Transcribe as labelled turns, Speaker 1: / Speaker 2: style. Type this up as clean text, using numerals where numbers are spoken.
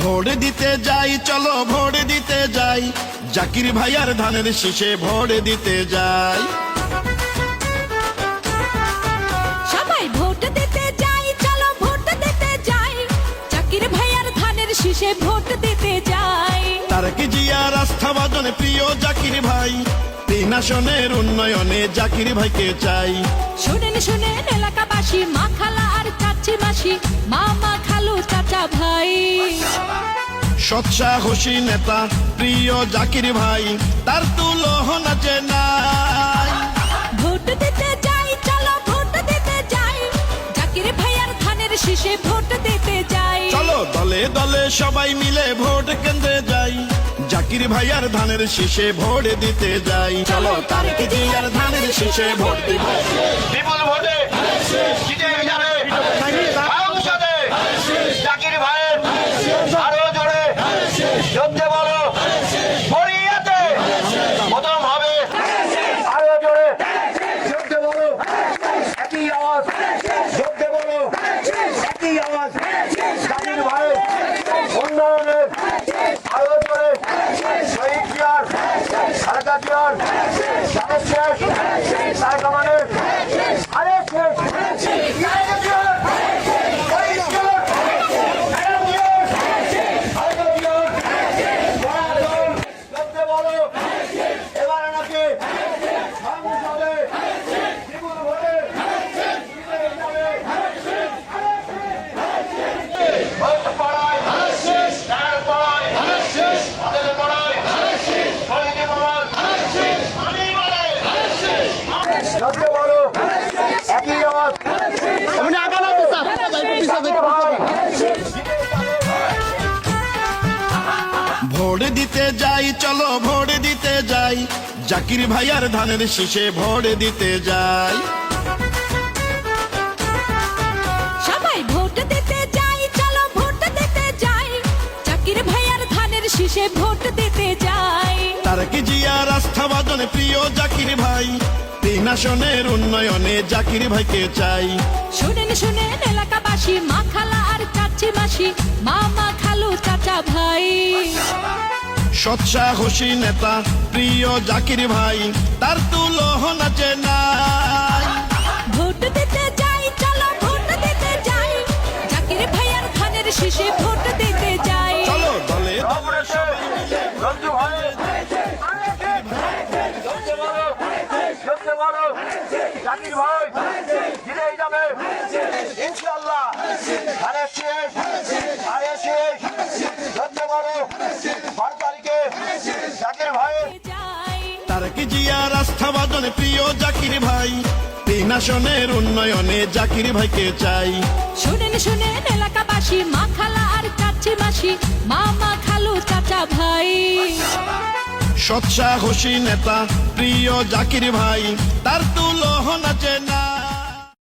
Speaker 1: Vote দিতে যাই, চলো ভোট দিতে যাই, জাকির ভাইয়ার ধানের শীষে ভোট দিতে যাই।
Speaker 2: সবাই ভোট দিতে যাই, চলো ভোট দিতে যাই, জাকির ভাইয়ার ধানের শীষে ভোট দিতে যাই।
Speaker 1: তারেক জিয়ার আস্থাভাজন প্রিয় জাকির ভাই, তিন আসনের উন্নয়নে জাকির ভাইকে চাই।
Speaker 2: শুনেন শুনেন এলাকাবাসী, মা খালা আর চাচি মাসি, মামা খালু চাচা ভাই।
Speaker 1: সৎসাহসী নেতা প্রিয় জাকির ভাই, তার তুলনা যে নাই।
Speaker 2: ভোট দিতে যাই, চলো ভোট দিতে যাই, জাকির ভাইয়ার ধানের শীষে ভোট দিতে যাই।
Speaker 1: চলো দলে দলে সবাই মিলে ভোট কেন্দ্রে যাই, জাকির ভাইয়ার ধানের শীষে ভোট দিতে যাই। চলো তারেক জিয়ার ধানের শীষে ভোট দিতে
Speaker 3: বিপুল ভোটে জিতে যাবে সংসদে জাকির ভাইয়ের। আরো জোরে যোদ্ধে বলো বরিয়াতে প্রথম হবে। আরো জোরে যোদ্ধে বলো একই আওয়াজ, যোদ্ধে বলো একই আওয়াজ। জাকির ভাইয়ের উন্নয়নের আরো জোরে শহীদ জিয়ার, খালেদা জিয়ার ধানের শেষ, তার কামানের আরে শেষ।
Speaker 1: ভোট দিতে যাই, চলো ভোট দিতে যাই, জাকির ভাইয়ার ধানের শীষে ভোট দিতে যাই।
Speaker 2: সবাই ভোট দিতে যাই, চলো ভোট দিতে যাই, জাকির ভাইয়ার ধানের শীষে ভোট দিতে যাই।
Speaker 1: তারেক জিয়ার আস্থাভাজন প্রিয় জাকির ভাই, তিন আসনের উন্নয়নে জাকির ভাইকে চাই।
Speaker 2: শুনেন শুনেন এলাকাবাসী, মা খালা আর চাচি মাসি, মামা খালু চাচা ভাই।
Speaker 1: সৎসাহসী নেতা প্রিয় জাকির ভাই, তার তুলনা যে নাই।
Speaker 2: ভোট দিতে যাই, চলো ভোট দিতে যাই, জাকির ভাইয়ার ধানের শীষে ভোট দিতে যাই।
Speaker 1: চলো দলে
Speaker 3: রঞ্জু ভাই জাকির ভাই জিতেই যাবে ইনশাআল্লাহ। ধানের শেষ, ধানের শেষ, সহ্য করো 12 তারিখে জাকির ভাই।
Speaker 1: তারেক জিয়ার আস্থাভাজন প্রিয় জাকির ভাই, তিন আসনের উন্নয়নে জাকির ভাইকে চাই।
Speaker 2: শুনেন শুনেন এলাকাবাসী, মা খালা আর চাচি মাসি, মামা খালু চাচা ভাই।
Speaker 1: সৎসাহসী নেতা প্রিয় জাকির ভাই, তার তুলনা যে নাই।